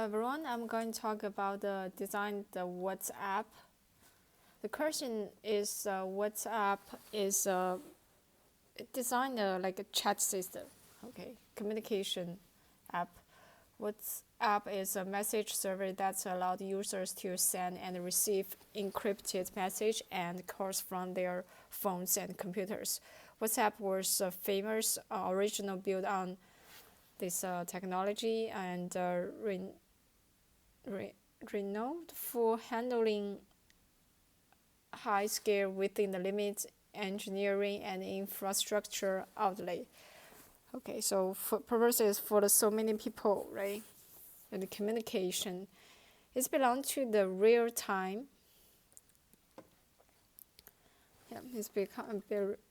Hello everyone, I'm going to talk about the design the WhatsApp. The question is WhatsApp is designed like a chat system, okay, communication app. WhatsApp is a message server that allows users to send and receive encrypted message and calls from their phones and computers. WhatsApp was famous, original built on this technology and renowned for handling high scale within the limits engineering and infrastructure outlay. Okay, so for purposes for so many people, right? And the communication, it's belong to the real time. Yeah, it's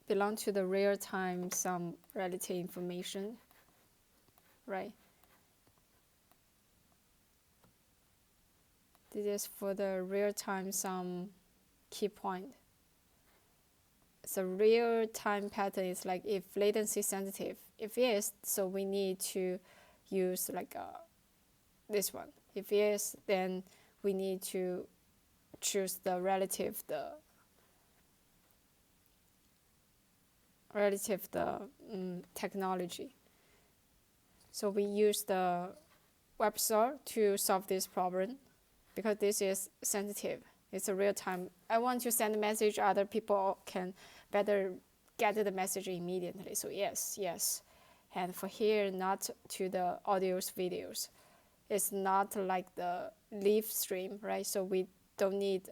belong to the real time some relative information, right? This is for the real time some key point. So real time pattern is like if latency sensitive. If yes, so we need to use like this one. If yes, then we need to choose the relative technology. So we use the WebSoar to solve this problem because this is sensitive. It's a real time. I want to send a message, other people can better get the message immediately. So yes. And for here, not to the audios, videos. It's not like the live stream, right? So we don't need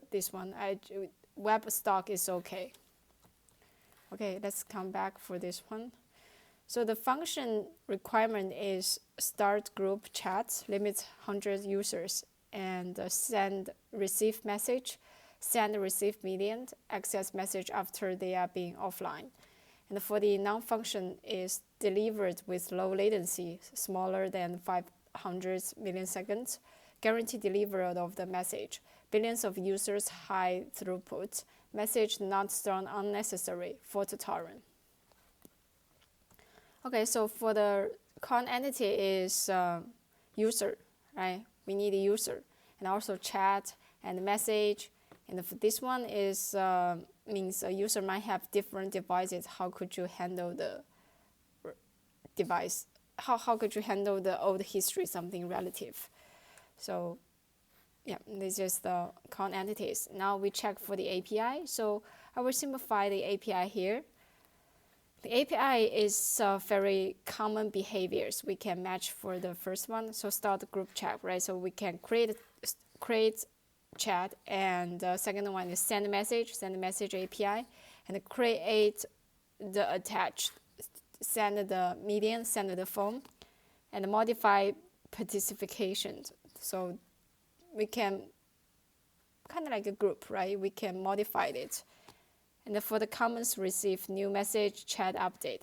this one. Web stock is okay. Okay, let's come back for this one. So the function requirement is start group chat, limits 100 users, and send receive message, send receive median, access message after they are being offline. And for the non-function is delivered with low latency, smaller than 500 milliseconds, guaranteed delivery of the message, billions of users, high throughput, message not stored unnecessary, fault tolerant. Okay, so for the con entity is user, right? We need a user, and also chat and message. And for this one is means a user might have different devices. How could you handle the device? How could you handle the old history, something relative? So yeah, this is the con entities. Now we check for the API. So I will simplify the API here. The API is very common behaviors we can match for the first one. So start group chat, right? So we can create chat, and the second one is send message API, and create the attached, send the median, send the phone, and modify participation. So we can kind of like a group, right? We can modify it. And for the comments, receive new message, chat update.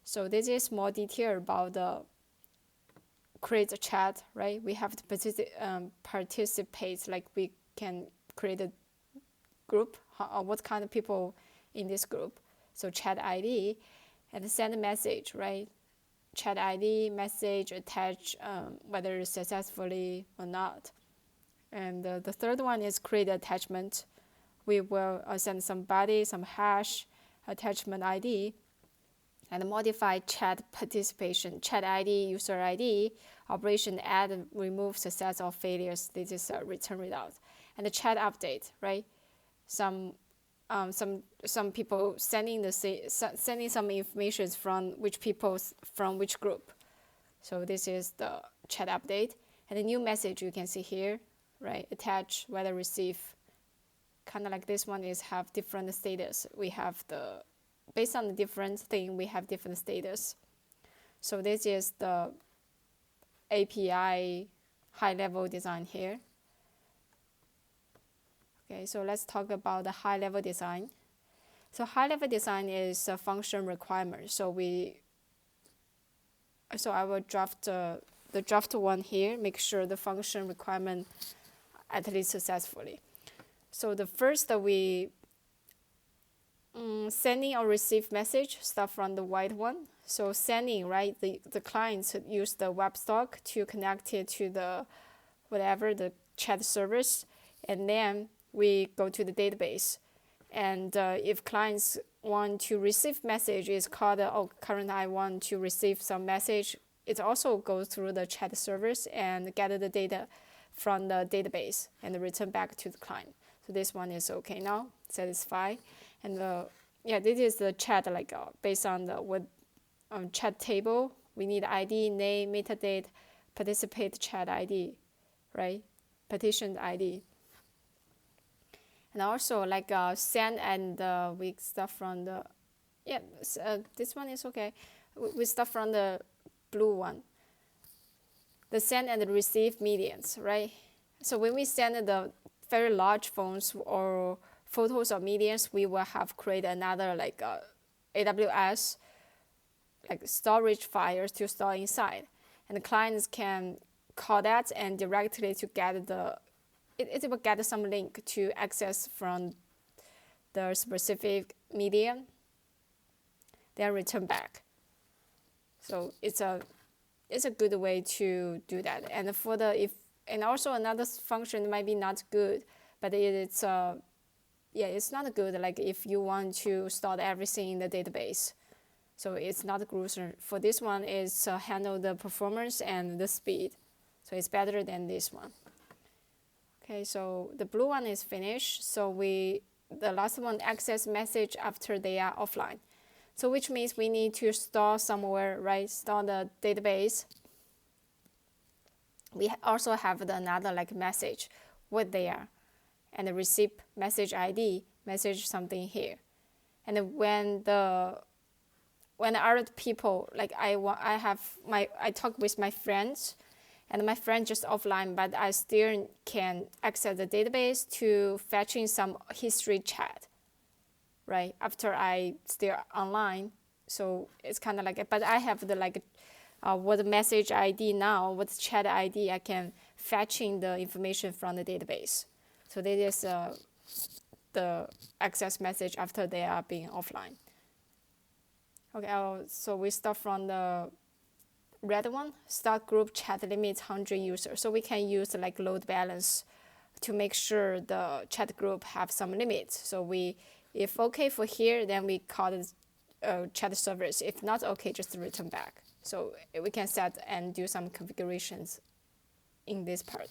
So this is more detail about the create a chat, right? We have to participate, like we can create a group, what kind of people in this group. So chat ID, and send a message, right? Chat ID, message, attach, whether successfully or not. And the third one is create attachment. We will send somebody some hash, attachment ID, and modify chat participation, chat ID, user ID, operation add and remove success or failures. This is a return result. And the chat update, right? Some people sending some information from which people from which group. So this is the chat update. And the new message you can see here, right? Attach, whether receive. Kind of like this one is have different status. We have the, based on the different thing, we have different status. So this is the API high level design here. Okay, so let's talk about the high level design. So high level design is a function requirement. So I will draft the draft one here, make sure the function requirement at least successfully. So the first we sending or receive message, start from the white one. So sending, right? The clients use the WebSocket to connect it to the whatever the chat service, and then we go to the database. And if clients want to receive message, it's called current I want to receive some message. It also goes through the chat service and gather the data from the database and return back to the client. So this one is okay now, satisfied. And this is the chat based on the chat table. We need ID, name, metadata, participate chat ID, right? Petition ID. And also send and we start from the, this one is okay. We start from the blue one. The send and receive medians, right? So when we send the very large phones or photos or medians, we will have create another AWS storage files to store inside. And the clients can call that and directly to get it will get some link to access from the specific medium, then return back. So it's a good way to do that. And and also another function might be not good, but it's not good if you want to store everything in the database. So it's not good. For this one is handle the performance and the speed. So it's better than this one. Okay, so the blue one is finished. So the last one, access message after they are offline. So which means we need to store somewhere, right? Store the database. We also have another message, what they are, and the receive message ID, message something here. And when the other people, I talk with my friends, and my friend just offline, but I still can access the database to fetching some history chat, right? After I still online, so it's kind of but I have the what message ID now, what chat ID, I can fetching the information from the database. So this is the access message after they are being offline. Okay, so we start from the red one, start group chat limit 100 users. So we can use load balance to make sure the chat group have some limits. So if okay for here, then we call the chat service. If not okay, just return back. So we can set and do some configurations in this part.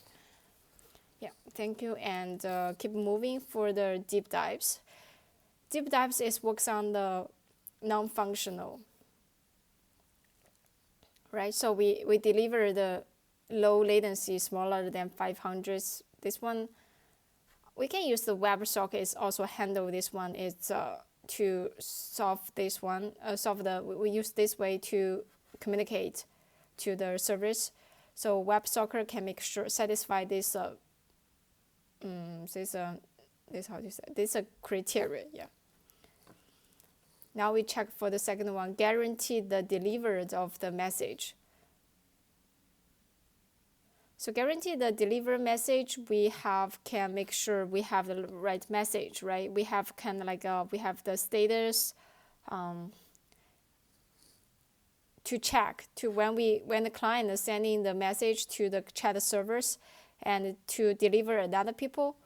Yeah, thank you, and keep moving for the deep dives. Deep dives works on the non-functional. Right, so we deliver the low latency smaller than 500. This one, we can use the WebSocket also handle this one. It's to solve this one. We use this way to communicate to the service. So WebSocket can make sure satisfy this this criteria. Yeah. Now we check for the second one, guarantee the delivery of the message. So guarantee the delivery message, we can make sure we have the right message, right? We have we have the status to check to when the client is sending the message to the chat servers and to deliver another people.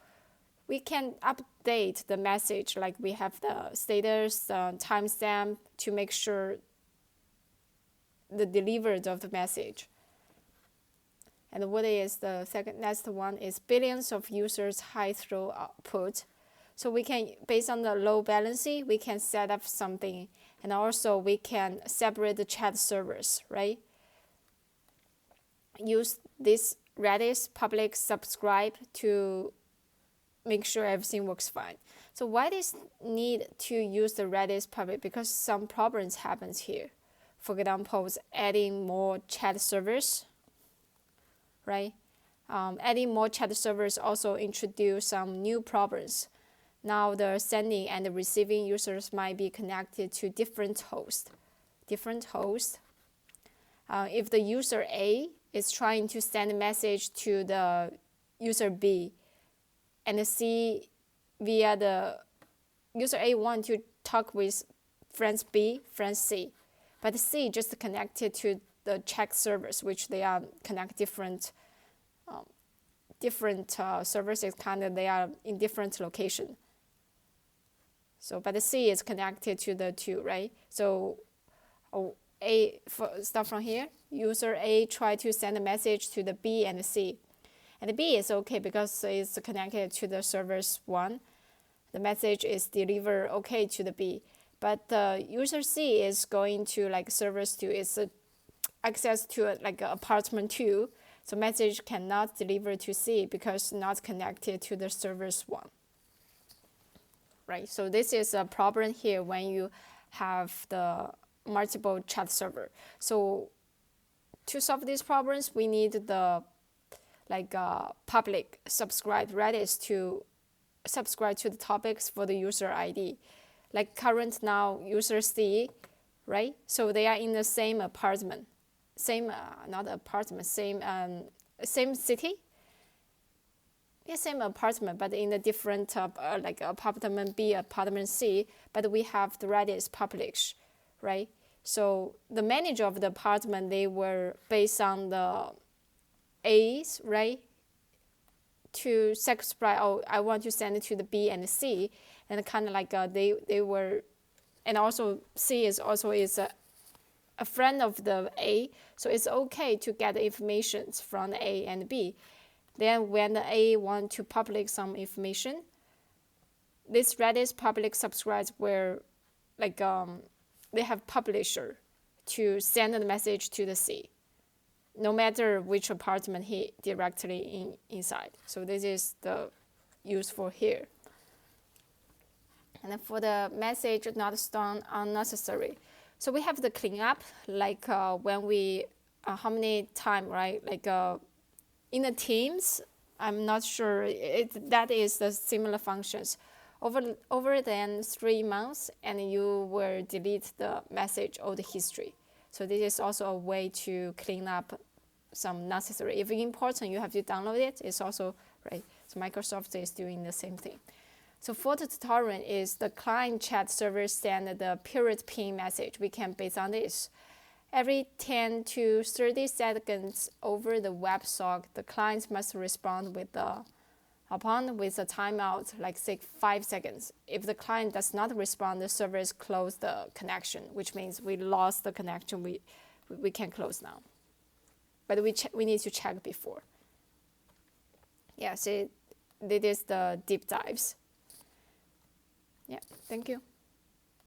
We can update the message, we have the status, timestamp to make sure the delivery of the message. And what is the next one is billions of users high throughput. So we can, based on the load balancing, we can set up something, and also we can separate the chat servers, right? Use this Redis public subscribe to make sure everything works fine. So why this need to use the Redis public? Because some problems happens here. For example, adding more chat servers, right? Adding more chat servers also introduce some new problems. Now the sending and the receiving users might be connected to different hosts. If the user A is trying to send a message to the user B, and C via the user A want to talk with friends B, friends C. But C just connected to the check servers, which they are connect different servers. Is kind of they are in different location. So, but the C is connected to the 2, right? So, start from here. User A try to send a message to the B and the C. And the B is okay because it's connected to the servers 1. The message is delivered okay to the B. But user C is going to like servers 2. It's access to like apartment 2. So message cannot deliver to C because not connected to the servers 1. Right, so this is a problem here when you have the multiple chat server. So to solve these problems, we need the public subscribe Redis to subscribe to the topics for the user ID. Like current now user C, right? So they are in the same apartment, same same city. Yeah, same apartment, but in a different like apartment B, apartment C. But we have the Redis publish, right? So the manager of the apartment, they were based on the A's, right? To subscribe, oh, I want to send it to the B and the C, and kind of like they were, and also C is also a friend of the A, so it's okay to get the information from the A and B. Then when the A want to publish some information, this Redis public subscribes where like they have publisher to send the message to the C, no matter which apartment he directly inside. So this is the useful here. And then for the message not stored unnecessary. So we have the cleanup, like when we, how many time, right? Like in the Teams, I'm not sure, that is the similar functions. Over than 3 months, and you will delete the message or the history. So this is also a way to clean up some necessary. If important, you have to download it. It's also, right, so Microsoft is doing the same thing. So for the tutorial is the client chat server send the period ping message. We can base on this. Every 10 to 30 seconds over the WebSocket, the client must respond with a timeout, like say 5 seconds. If the client does not respond, the servers close the connection, which means we lost the connection. We can close now. But we need to check before. Yeah, so this is the deep dives. Yeah, thank you.